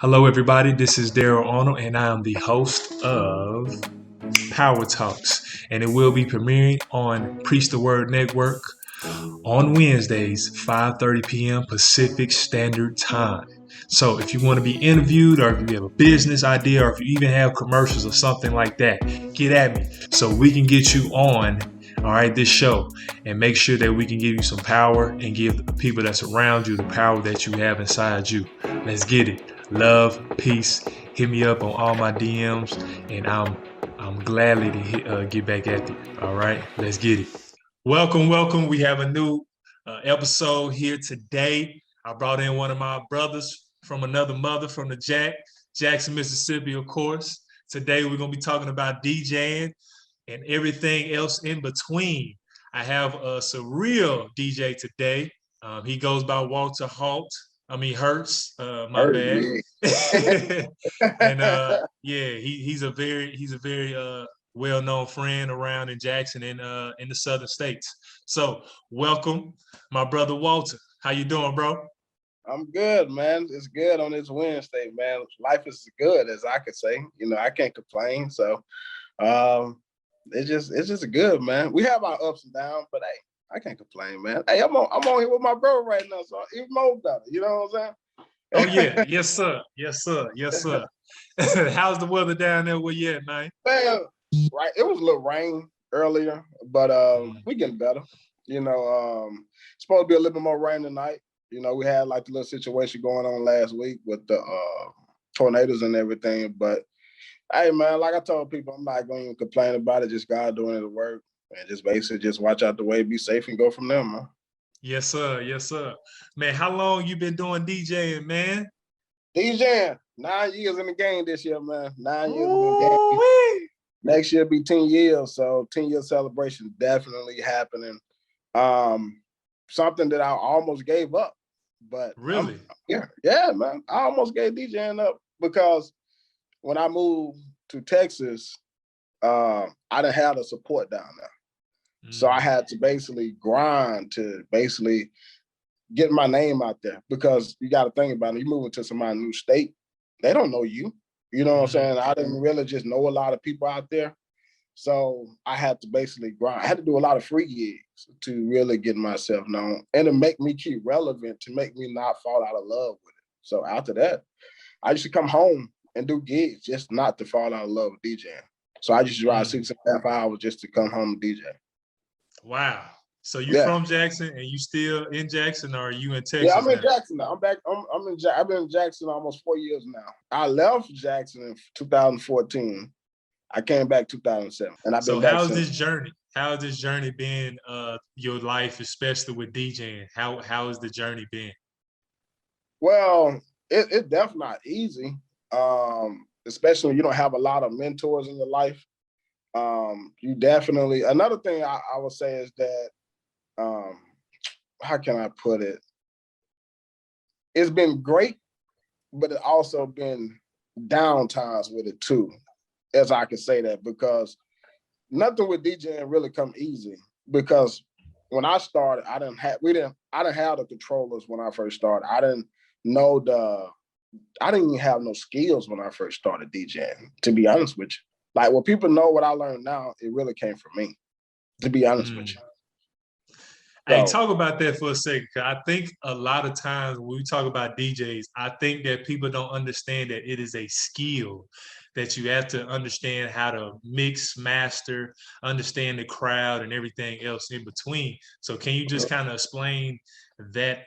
Hello, everybody. This is Daryl Arnold, and I am the host of Power Talks, and it will be premiering on Preach the Word Network on Wednesdays, 5:30 p.m. Pacific Standard Time. So, if you want to be interviewed, or if you have a business idea, or if you even have commercials or something like that, get at me so we can get you on. All right, this show, and make sure that we can give you some power and give the people that's around you the power that you have inside you. Let's get it. Love, peace. Hit me up on all my DMs, and I'm gladly to get back at you. All right, let's get it. Welcome, welcome. We have a new episode here today. I brought in one of my brothers from another mother from the Jackson, Mississippi, of course. Today we're gonna be talking about DJing and everything else in between. I have a surreal DJ today. He goes by Walter Halt. I mean Hurst. My Heard bad. me. And yeah, he's a very well-known friend around in Jackson and in the southern states. So welcome, my brother Walter. How you doing, bro? I'm good, man. It's good on this Wednesday, man. Life is good, as I could say. I can't complain. So it's just good, man. We have our ups and downs, but hey, I can't complain, man. Hey, I'm on here with my brother right now, so even more better. You know what Oh I'm yeah, saying? yes sir, yes sir, yes sir. How's the weather down there where you at, man? Man, right. It was a little rain earlier, but Mm. we getting better. It's supposed to be a little bit more rain tonight. We had like the little situation going on last week with the tornadoes and everything. But hey, man, like I told people, I'm not going to even complain about it. Just God doing the work, and just basically just watch out the way, be safe, and go from there, man. Yes sir, yes sir. Man, how long you been doing DJing, man? DJing, 9 years in the game this year, man. 9 years in the game. Ooh-wee. Next year be 10 years, so 10-year celebration definitely happening. Um, Something that I almost gave up, but I'm Really? yeah, man. I almost gave DJing up because when I moved to Texas, I didn't have the support down there. So I Mm, had to basically grind to basically get my name out there because you got to think about it. You moving to some new state, they don't know you. You know what I'm mm, saying? I didn't really just know a lot of people out there. So I had to basically grind. I had to do a lot of free gigs to really get myself known and to make me keep relevant, to make me not fall out of love with it. So after that, I used to come home and do gigs just not to fall out of love with DJing. So I used to drive mm. 6.5 hours just to come home and DJ. Wow. So you Yeah. from Jackson and you still in Jackson, or are you in Yeah, Texas I'm in now? Jackson now. I'm back. I've been in Jackson almost 4 years now. I left Jackson in 2014. I came back 2007, and I've So been back how's since. this journey? How has this journey been your life, especially with DJing? How has the journey been? Well, it definitely not easy. Especially when you don't have a lot of mentors in your life. You definitely another thing I would say is that um, how can I put it? It's been great, but it also been down times with it too, as I can say that, because nothing with DJing really come easy. Because when I started, I didn't have the controllers when I first started. Know the I didn't even have no skills when I first started DJing, to be honest with you. Like when people know what I learned now, it really came from me, to be honest with Mm. you. Hey, So talk about that for a second. 'Cause I think a lot of times when we talk about DJs, I think that people don't understand that it is a skill that you have to understand how to mix, master, understand the crowd and everything else in between. So can you just kind of explain that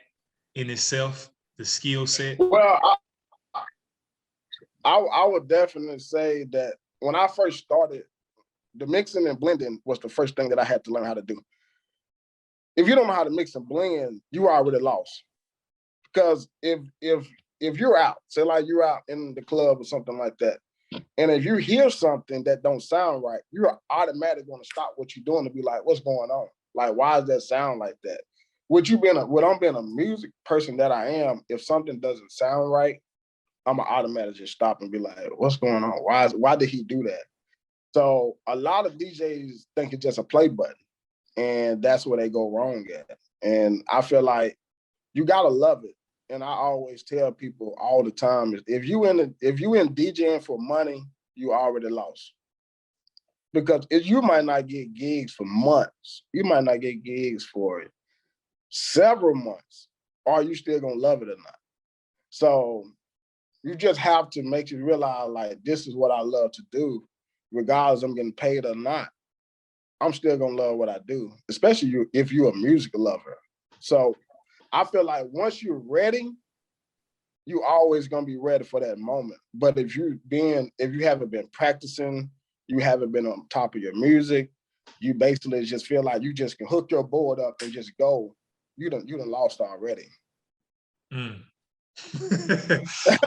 in itself, the skill set? well, I would definitely say that when I first started, the mixing and blending was the first thing that I had to learn how to do. If you don't know how to mix and blend, you are already lost. Because if you're out, say like you're out in the club or something like that, and if you hear something that don't sound right, you're automatically going to stop what you're doing to be like, what's going on? Like, why does that sound like that? What I'm being a music person that I am, if something doesn't sound right, I'm gonna automatically just stop and be like, what's going on? Why did he do that? So a lot of DJs think it's just a play button, and that's where they go wrong at. And I feel like you gotta love it. and I always tell people all the time, is if you in DJing for money, you already lost. Because you might not get gigs for months. You might not get gigs for several months. Are you still gonna love it or not? So you just have to make you realize, like, this is what I love to do, regardless I'm getting paid or not. I'm still gonna love what I do, especially if you're a music lover. So I feel like once you're ready, you always gonna be ready for that moment. But if you haven't been practicing, you haven't been on top of your music, you basically just feel like you just can hook your board up and just go. You done lost already. Mm.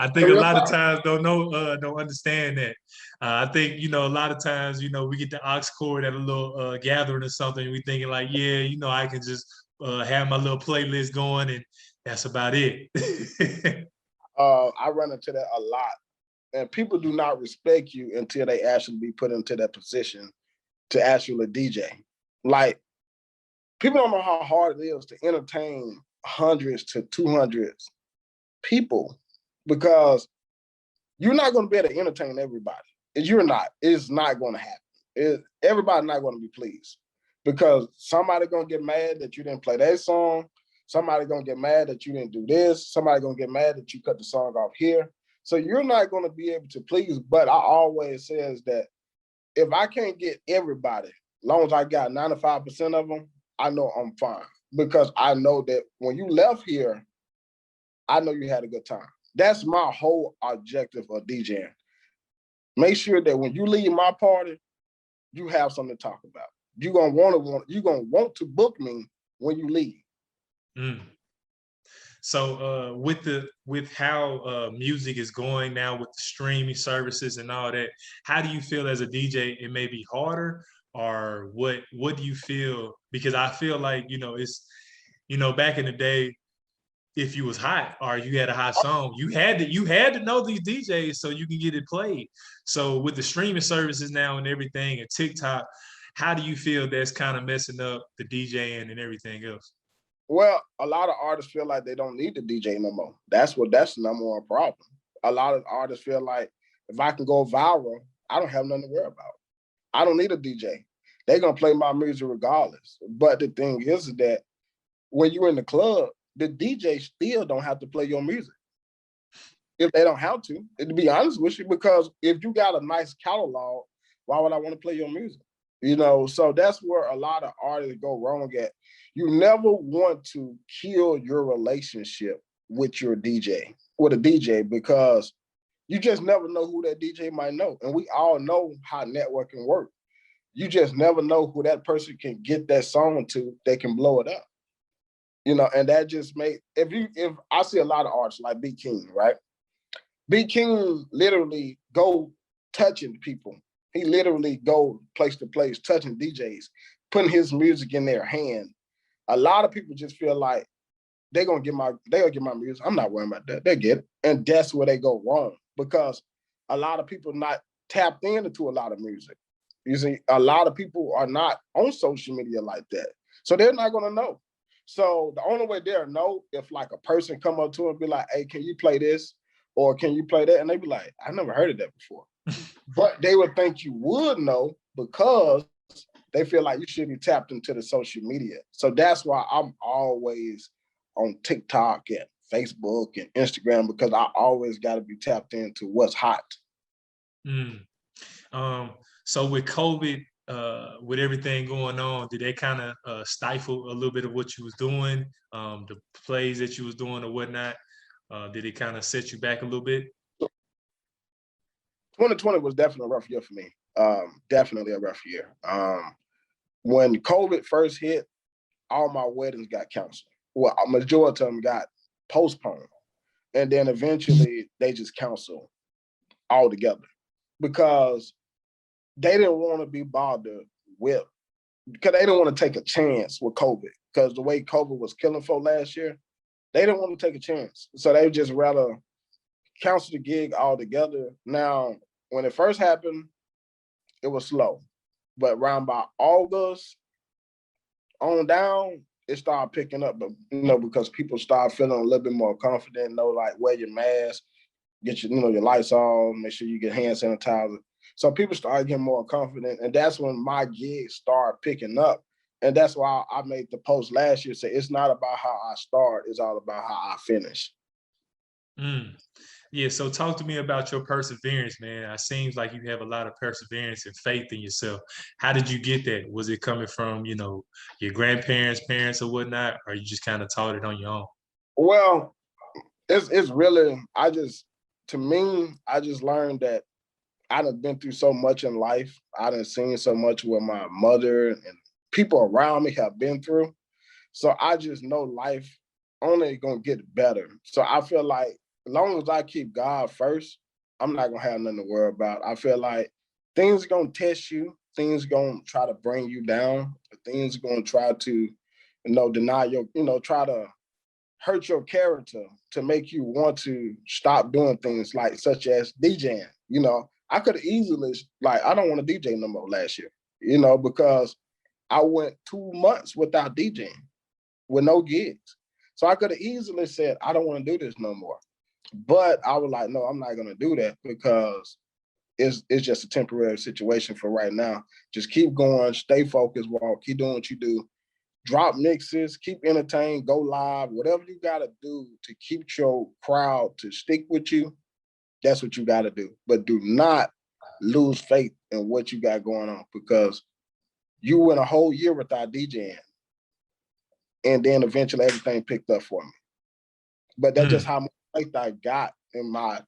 I think a lot of times don't understand that. I think, a lot of times, we get the aux cord at a little gathering or something. We thinking like, yeah, I can just have my little playlist going and that's about it. I run into that a lot. And people do not respect you until they actually be put into that position to actually DJ. Like, people don't know how hard it is to entertain hundreds to 200s people, because you're not going to be able to entertain everybody. You're not. It's not going to happen. Everybody's not going to be pleased, because somebody going to get mad that you didn't play that song. Somebody going to get mad that you didn't do this. Somebody going to get mad that you cut the song off here. So you're not going to be able to please. But I always says that if I can't get everybody, as long as I got 95% of them, I know I'm fine. Because I know that when you left here, I know you had a good time. That's my whole objective of DJing. Make sure that when you leave my party, you have something to talk about. You're gonna want to book me when you leave. Mm. So with how music is going now with the streaming services and all that, how do you feel as a DJ? It may be harder, or what do you feel? Because I feel like, it's, back in the day, if you was hot or you had a hot song, you had to know these DJs so you can get it played. So with the streaming services now and everything and TikTok, how do you feel that's kind of messing up the DJing and everything else? Well, a lot of artists feel like they don't need to DJ no more. That's the number one problem. A lot of artists feel like, if I can go viral, I don't have nothing to worry about. I don't need a DJ. They're gonna play my music regardless. But the thing is that when you're in the club, the DJ still don't have to play your music if they don't have to. To be honest with you, because if you got a nice catalog, why would I want to play your music? So that's where a lot of artists go wrong at. You never want to kill your relationship with a DJ, because you just never know who that DJ might know. And we all know how networking works. You just never know who that person can get that song to, they can blow it up. And that just if I see a lot of artists like B King, right? B King literally go touching people. He literally go place to place, touching DJs, putting his music in their hand. A lot of people just feel like they're gonna get my music. I'm not worrying about that. They get it. And that's where they go wrong, because a lot of people not tapped into a lot of music. You see, a lot of people are not on social media like that. So they're not gonna know. So the only way they'll know if like a person come up to them and be like, hey, can you play this? Or can you play that? And they be like, I never heard of that before. But they would think you would know, because they feel like you should be tapped into the social media. So that's why I'm always on TikTok and Facebook and Instagram, because I always got to be tapped into what's hot. Mm. So with COVID, with everything going on, did they kind of stifle a little bit of what you was doing, the plays that you was doing or whatnot? Did it kind of set you back a little bit? 2020 was definitely a rough year for me. Definitely a rough year. When COVID first hit, all my weddings got canceled. Well, a majority of them got postponed. And then eventually they just canceled altogether, because they didn't want to be bothered with, because they didn't want to take a chance with COVID, because the way COVID was killing folk last year, they didn't want to take a chance. So they just rather cancel the gig altogether. Now, when it first happened, it was slow. But around by August on down, it started picking up, but because people start feeling a little bit more confident, like wear your mask, get your, your lights on, make sure you get hand sanitizer. So people started getting more confident, and that's when my gigs started picking up. And that's why I made the post last year say it's not about how I start, it's all about how I finish. Mm. Yeah, so talk to me about your perseverance, man. It seems like you have a lot of perseverance and faith in yourself. How did you get that? Was it coming from, your grandparents, parents, or whatnot, or you just kind of taught it on your own? Well, it's really, I just learned that I done been through so much in life. I done seen so much what my mother and people around me have been through. So I just know life only gonna get better. So I feel like as long as I keep God first, I'm not gonna have nothing to worry about. I feel like things are gonna test you, things are gonna try to bring you down, things are gonna try to, deny your, try to hurt your character to make you want to stop doing things like such as DJing. I could have easily I don't want to DJ no more last year, because I went 2 months without DJing with no gigs. So I could have easily said, I don't want to do this no more. But I was like, no, I'm not going to do that because it's just a temporary situation for right now. Just keep going, stay focused, Walt, keep doing what you do. Drop mixes, keep entertained, go live, whatever you got to do to keep your crowd to stick with you, that's what you got to do. But do not lose faith in what you got going on because you went a whole year without DJing. And then eventually everything picked up for me. But that's just how much faith I got in my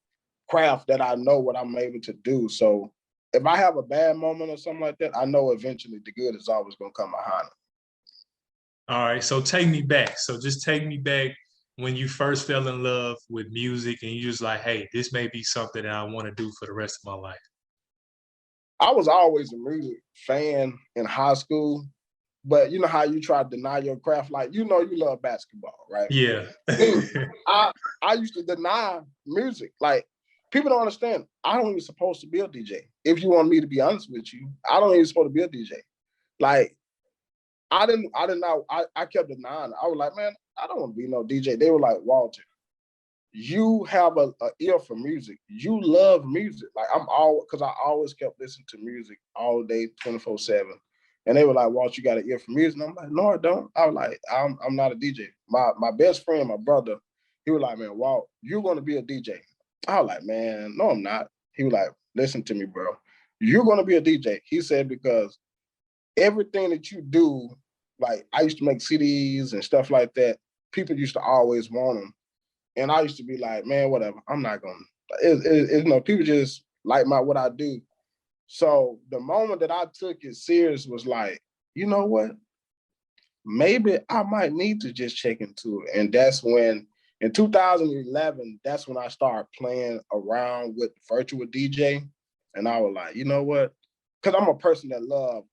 craft that I know what I'm able to do. So if I have a bad moment or something like that, I know eventually the good is always going to come behind it. All right, so take me back. So just take me back when you first fell in love with music and you just like, hey, this may be something that I want to do for the rest of my life. I was always a music fan in high school, but you know how you try to deny your craft? Like, you love basketball, right? Yeah. I used to deny music. Like, people don't understand. I don't even supposed to be a DJ. If you want me to be honest with you, I don't even supposed to be a DJ. Like, I didn't know. I kept denying it. I was like, man, I don't want to be no DJ. They were like, Walter, you have a ear for music. You love music. Like because I always kept listening to music all day, 24/7. And they were like, Walt, you got an ear for music? And I'm like, no, I don't. I was like, I'm not a DJ. My best friend, my brother, he was like, man, Walt, you're going to be a DJ. I was like, man, no, I'm not. He was like, listen to me, bro. You're going to be a DJ. He said, because everything that you do, like I used to make CDs and stuff like that, people used to always want them. And I used to be like, man, whatever. I'm not going to. People just like what I do. So the moment that I took it serious was like, you know what? Maybe I might need to just check into it. And that's when, in 2011, that's when I started playing around with virtual DJ. And I was like, you know what? Because I'm a person that loves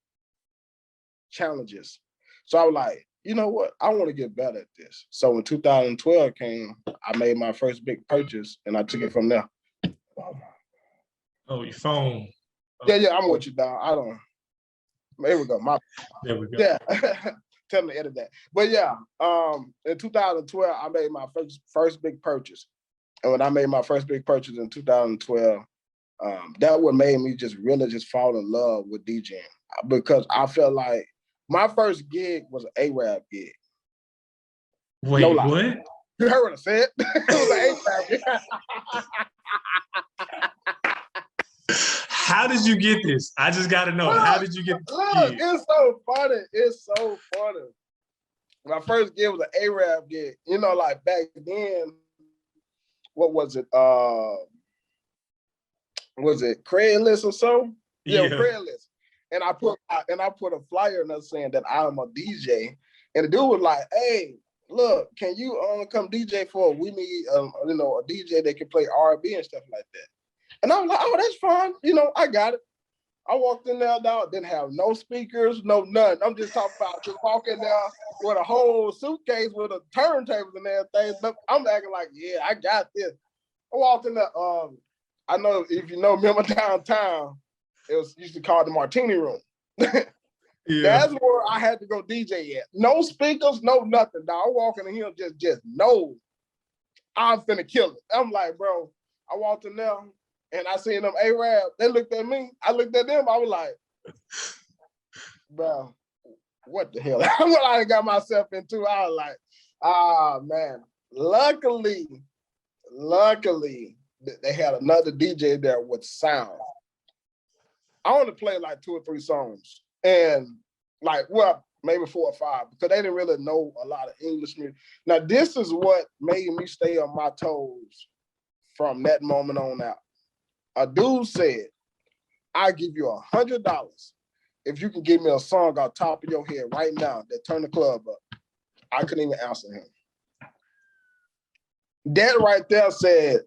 challenges. So I was like, you know what? I want to get better at this. So when 2012 came, I made my first big purchase and I took it from there. Oh, your phone. Yeah, I'm with you, dog. I don't. Here we go. There we go. Yeah. Tell me to edit that. But yeah, in 2012, I made my first big purchase. And when I made my first big purchase in 2012, that what made me just really just fall in love with DJing. Because I felt like my first gig was an A-Rap gig. Wait, no lie. What? You heard what I said? It was an A-Rap gig. How did you get this? I just got to know. How did you get this? Look, it's so funny. It's so funny. My first gig was an A-Rap gig. Like back then, what was it? Was it Craigslist or so? Yeah, Craigslist. And I put a flyer in there saying that I'm a DJ. And the dude was like, hey, look, can you come DJ for we need a DJ that can play R&B and stuff like that. And I was like, oh, that's fine. I got it. I walked in there, dog, didn't have no speakers, no none. I'm just talking about just walking there with a whole suitcase with a turntable and everything. I'm acting like, yeah, I got this. I walked in there. I know if remember downtown, it was used to call the Martini Room. Yeah. That's where I had to go DJ at. No speakers, no nothing, dog. I'm walking in here just no. I'm finna kill it. I'm like, bro, I walked in there and I seen them Arab. They looked at me. I looked at them. I was like, bro, what the hell? What I got myself into. I was like, man. Luckily, they had another DJ there with sound. I only played like 2 or 3 songs. And like, well, maybe 4 or 5, because they didn't really know a lot of English music. Now, this is what made me stay on my toes from that moment on out. A dude said, I give you $100 if you can give me a song on top of your head right now that turn the club up. I couldn't even answer him. That right there said,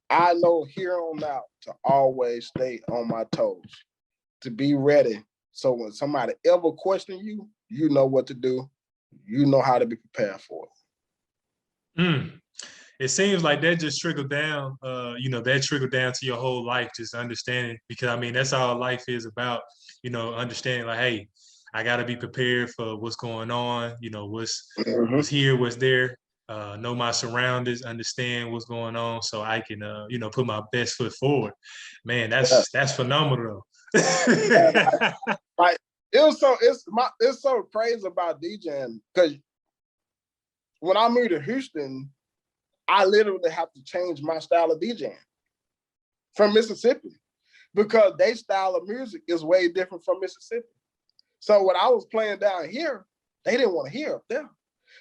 I know here on out to always stay on my toes, to be ready. So when somebody ever question you, you know what to do. You know how to be prepared for it. It seems like that just trickled down, that trickled down to your whole life, just understanding, because I mean, that's all life is about, understanding like, hey, I got to be prepared for what's going on, what's here, what's there, know my surroundings, understand what's going on so I can, put my best foot forward. Man, that's phenomenal. Like it's so crazy about DJing, because when I moved to Houston, I literally have to change my style of DJing from Mississippi, because their style of music is way different from Mississippi. So what I was playing down here, they didn't want to hear up there.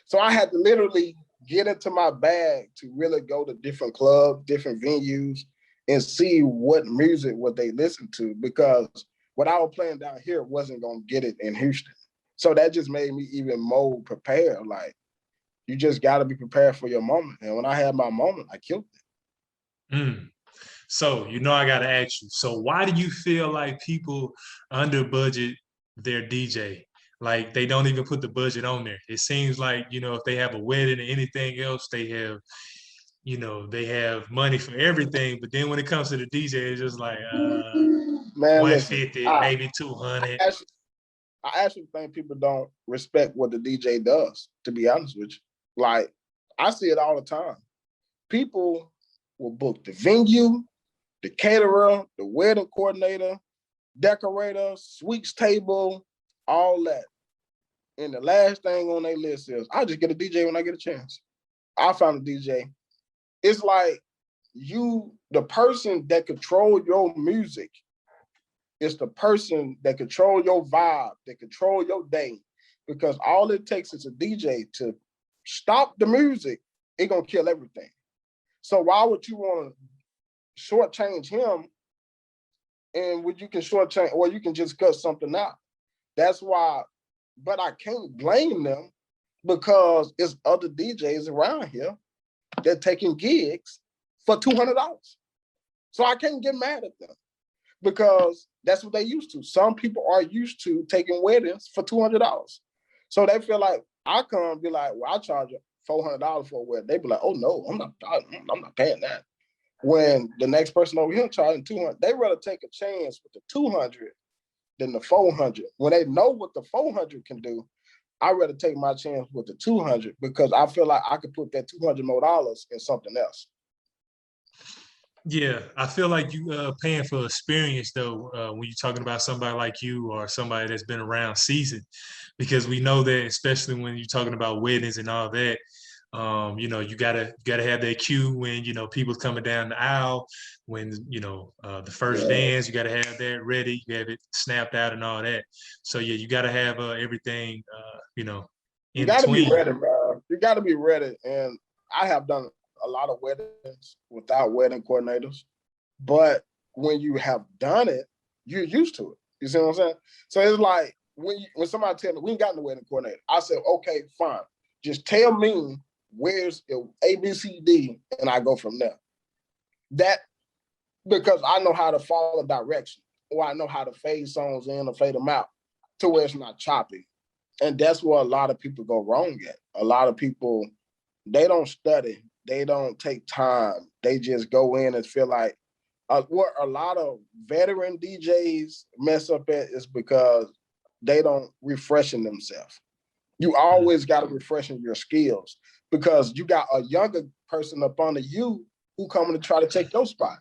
So I had to literally get into my bag to really go to different clubs, different venues, and see what music would they listen to, because what I was playing down here wasn't going to get it in Houston. So that just made me even more prepared. Like, you just got to be prepared for your moment. And when I had my moment, I killed it. So, I got to ask you, so why do you feel like people under budget their DJ? Like, they don't even put the budget on there. It seems like, if they have a wedding or anything else, they have money for everything. But then when it comes to the DJ, it's just like Man, listen, 150, maybe 200. I actually think people don't respect what the DJ does, to be honest with you. Like, I see it all the time. People will book the venue, the caterer, the wedding coordinator, decorator, sweets table, all that. And the last thing on their list is, I'll just get a DJ when I get a chance. I found a DJ. It's like the person that control your music is the person that control your vibe, that control your day. Because all it takes is a DJ to stop the music, it's gonna kill everything. So why would you want to shortchange him, and when you can shortchange, or you can just cut something out? That's why, but I can't blame them, because it's other DJs around here that taking gigs for $200. So I can't get mad at them, because that's what they used to. Some people are used to taking weddings for $200. So they feel like, I come and be like, well, I charge you $400 for a wedding. They be like, oh no, I'm not paying that. When the next person over here charging $200, they rather take a chance with the $200 than the $400. When they know what the $400 can do, I'd rather take my chance with the $200, because I feel like I could put that $200 more in something else. Yeah, I feel like you paying for experience though, when you're talking about somebody like you or somebody that's been around seasoned, because we know that, especially when you're talking about weddings and all that, you gotta have that cue when people's coming down the aisle, when the first dance, you gotta have that ready, you have it snapped out and all that. So yeah, you gotta have everything, You in got to be between. ready, bro. You got to be ready. And I have done a lot of weddings without wedding coordinators. But when you have done it, you're used to it. You see what I'm saying? So it's like, when somebody tell me, we ain't got no wedding coordinator, I said, okay, fine. Just tell me where's A, B, C, D, and I go from there. That, because I know how to follow direction, or I know how to fade songs in or fade them out to where it's not choppy. And that's where a lot of people go wrong at. A lot of people, they don't study. They don't take time. They just go in and feel like, what a lot of veteran DJs mess up at is because they don't refreshing themselves. You always got to refreshing your skills because you got a younger person up under you who coming to try to take your spot.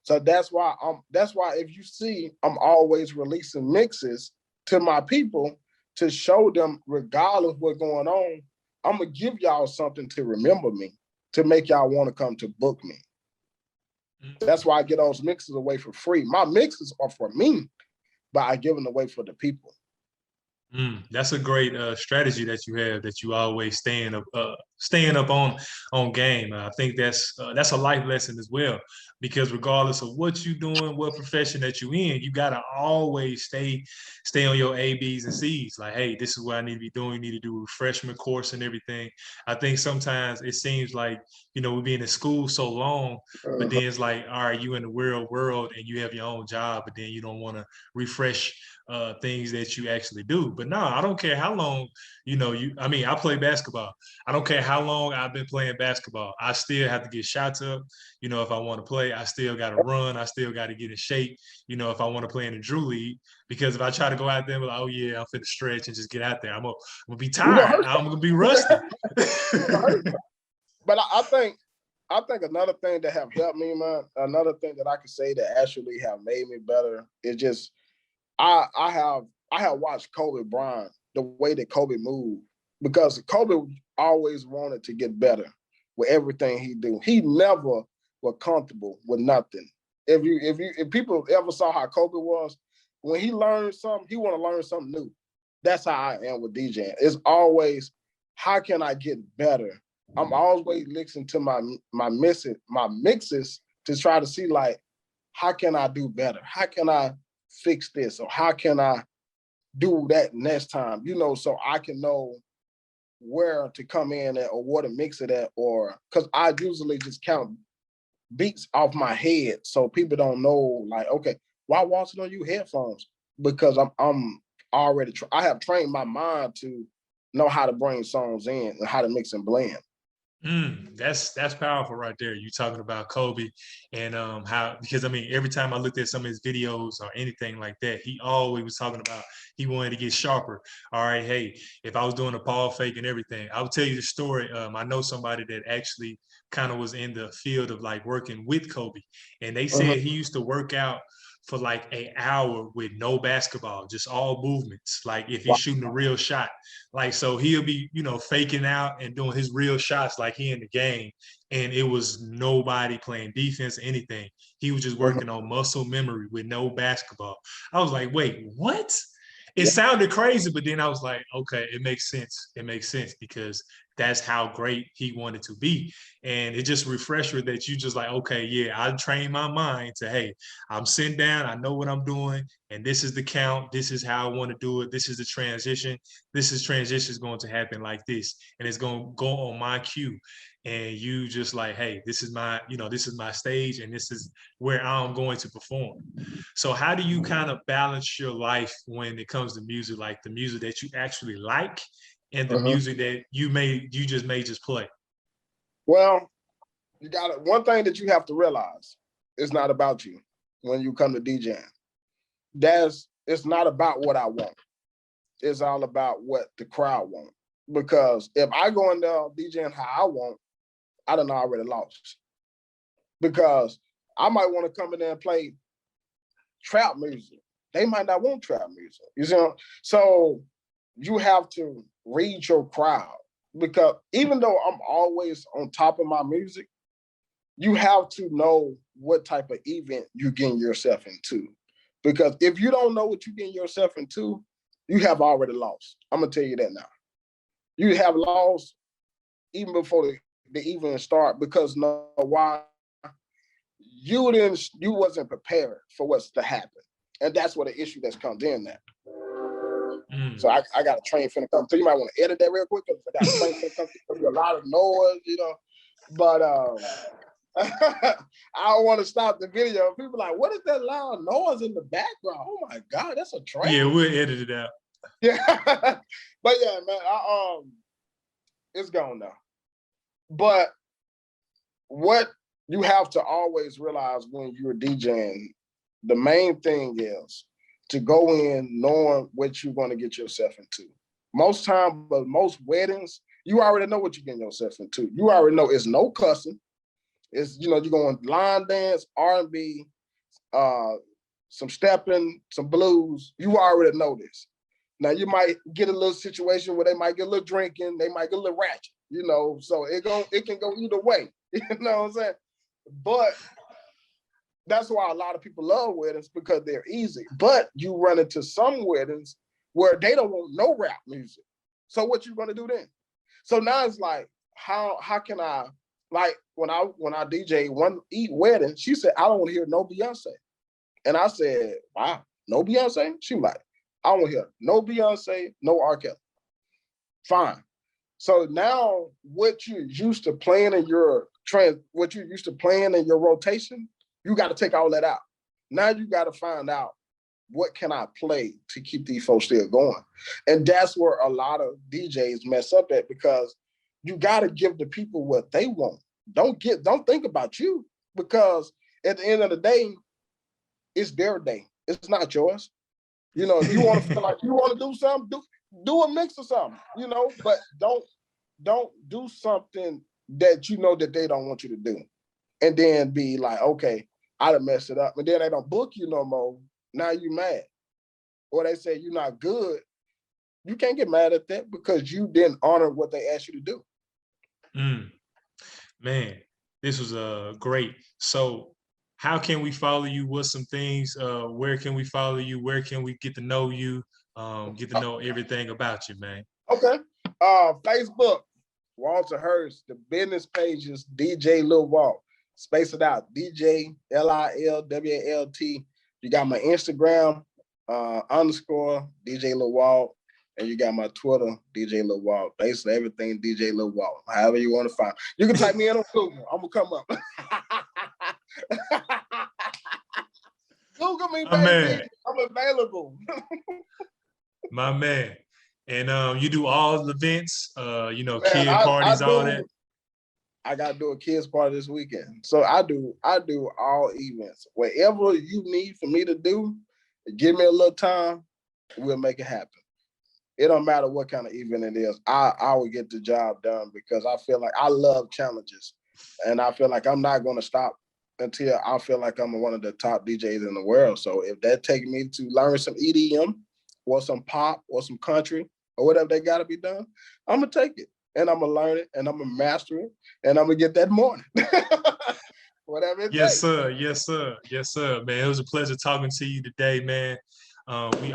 So that's why if you see, I'm always releasing mixes to my people to show them, regardless of what's going on, I'm gonna give y'all something to remember me, to make y'all want to come to book me. That's why I get those mixes away for free. My mixes are for me, but I give them away for the people. That's a great strategy that you have. That you always staying up on game. I think that's a life lesson as well. Because regardless of what you're doing, what profession that you're in, you gotta always stay on your A, B's, and C's. Like, hey, this is what I need to be doing. You need to do a refreshment course and everything. I think sometimes it seems like we've been in school so long, but then it's like, all right, you in the real world and you have your own job, but then you don't want to refresh things that you actually do. But no, I don't care how long, I play basketball. I don't care how long I've been playing basketball. I still have to get shots up. If I want to play, I still got to run. I still got to get in shape, if I want to play in the Drew League. Because if I try to go out there and be like, oh yeah, I'm finna stretch and just get out there, I'm gonna be tired. I'm gonna be rusty. But I think another thing that have helped me, man, another thing that I can say that actually have made me better is just I have watched Kobe Bryant, the way that Kobe moved, because Kobe always wanted to get better with everything he do. He never was comfortable with nothing. If people ever saw how Kobe was, when he learned something, he want to learn something new. That's how I am with DJing. It's always, how can I get better? I'm always listening to my mixes to try to see, like, how can I do better? How can I fix this? Or how can I do that next time? So I can know where to come in at or what to mix it at, or because I usually just count beats off my head, so people don't know, like, okay, why Walt's on you headphones? Because I'm already I have trained my mind to know how to bring songs in and how to mix and blend. That's powerful right there. You talking about Kobe and how, because every time I looked at some of his videos or anything like that, he always was talking about he wanted to get sharper. All right, hey, if I was doing a ball fake and everything, I would tell you the story. I know somebody that actually kind of was in the field of like working with Kobe, and they said he used to work out for like an hour with no basketball, just all movements. Like if he's shooting a real shot, like, so he'll be, faking out and doing his real shots like he in the game. And it was nobody playing defense or anything. He was just working on muscle memory with no basketball. I was like, wait, what? It sounded crazy, but then I was like, okay, it makes sense. It makes sense because that's how great he wanted to be. And it just refresher that you just like, okay, yeah, I trained my mind to, hey, I'm sitting down, I know what I'm doing, and this is the count, this is how I want to do it, this is the transition, transition is going to happen like this, and it's going to go on my cue. And you just like, hey, this is my stage, and this is where I'm going to perform. So how do you kind of balance your life when it comes to music, like the music that you actually like and the music that you just play? Well, one thing that you have to realize, it's not about you when you come to DJing. It's not about what I want. It's all about what the crowd want. Because if I go in there DJing how I want, I done already lost. Because I might want to come in there and play trap music. They might not want trap music. You see? So you have to read your crowd. Because even though I'm always on top of my music, you have to know what type of event you're getting yourself into. Because if you don't know what you're getting yourself into, you have already lost. I'm going to tell you that now. You have lost even before the event start, because why? You wasn't prepared for what's to happen. And that's what the issue that comes in there. So I got a train finna come through. You might want to edit that real quick, because I got a train finna come through. There's a lot of noise, But I don't want to stop the video. People are like, what is that loud noise in the background? Oh my God, that's a train. Yeah, we'll edit it out. Yeah. But yeah, man, it's gone now. But what you have to always realize when you're DJing, the main thing is to go in knowing what you're going to get yourself into. Most time, but most weddings, you already know what you're getting yourself into. You already know it's no cussing. It's, you're going line dance, R&B, some stepping, some blues. You already know this. Now you might get a little situation where they might get a little drinking, they might get a little ratchet, so it can go either way. You know what I'm saying? But that's why a lot of people love weddings, because they're easy. But you run into some weddings where they don't want no rap music. So what you gonna do then? So now it's like, how can I, like when I DJ one wedding, she said, I don't want to hear no Beyonce. And I said, wow, no Beyonce? She like, I don't want to hear no Beyonce, no R. Kelly. Fine. So now what you're used to playing in your rotation, you got to take all that out. Now you got to find out, what can I play to keep these folks still going? And that's where a lot of DJs mess up at, because you got to give the people what they want. Don't think about you, because at the end of the day, it's their day. It's not yours. If you want to feel like you want to do something, do a mix or something, but don't do something that you know that they don't want you to do. And then be like, okay, I done messed it up. And then they don't book you no more. Now you mad. Or they say you're not good. You can't get mad at that, because you didn't honor what they asked you to do. Man, this was great. So how can we follow you? What's some things? Where can we follow you? Where can we get to know you? Get to know everything about you, man. Okay. Facebook, Walt Hurst. The business page is DJ Lil Walt. Space it out. DJ LILWALT. You got my Instagram _ DJ Lil Walt. And you got my Twitter, DJ Lil Walt. Basically everything DJ Lil Walt. However you want to find. You can type me in on Google. I'm gonna come up. Google me, baby. Man. I'm available. My man. And you do all the events, kid parties, all that. I gotta do a kids party this weekend. So I do all events. Whatever you need for me to do, give me a little time, we'll make it happen. It don't matter what kind of event it is. I will get the job done, because I feel like I love challenges. And I feel like I'm not gonna stop until I feel like I'm one of the top DJs in the world. So if that takes me to learn some EDM or some pop or some country or whatever they gotta be done, I'm gonna take it, and I'm gonna learn it, and I'm gonna master it, and I'm gonna get that morning. Whatever it takes. Yes, sir. Yes, sir. Yes, sir, man. It was a pleasure talking to you today, man. We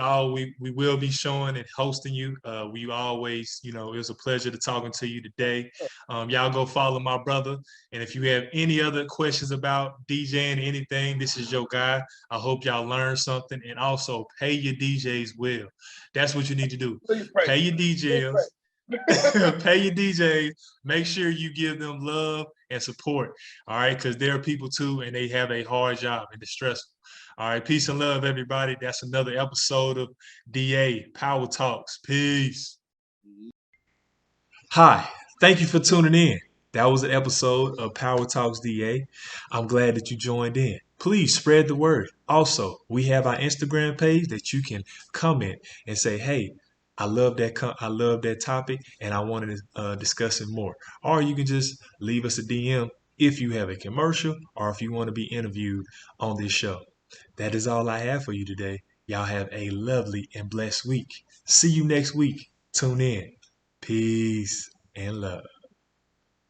will be showing and hosting you. We always, it was a pleasure to talking to you today. Y'all go follow my brother. And if you have any other questions about DJing, anything, this is your guy. I hope y'all learned something. And also pay your DJs well. That's what you need to do. Pay your DJs. Pay your DJs. Make sure you give them love and support. All right, because there are people too, and they have a hard job and it's stressful. All right, peace and love, everybody. That's another episode of DA Power Talks. Peace. Hi, thank you for tuning in. That was an episode of Power Talks DA. I'm glad that you joined in. Please spread the word. Also, we have our Instagram page that you can comment and say, hey, I love that topic, and I wanted to discuss it more. Or you can just leave us a DM if you have a commercial or if you want to be interviewed on this show. That is all I have for you today. Y'all have a lovely and blessed week. See you next week. Tune in. Peace and love.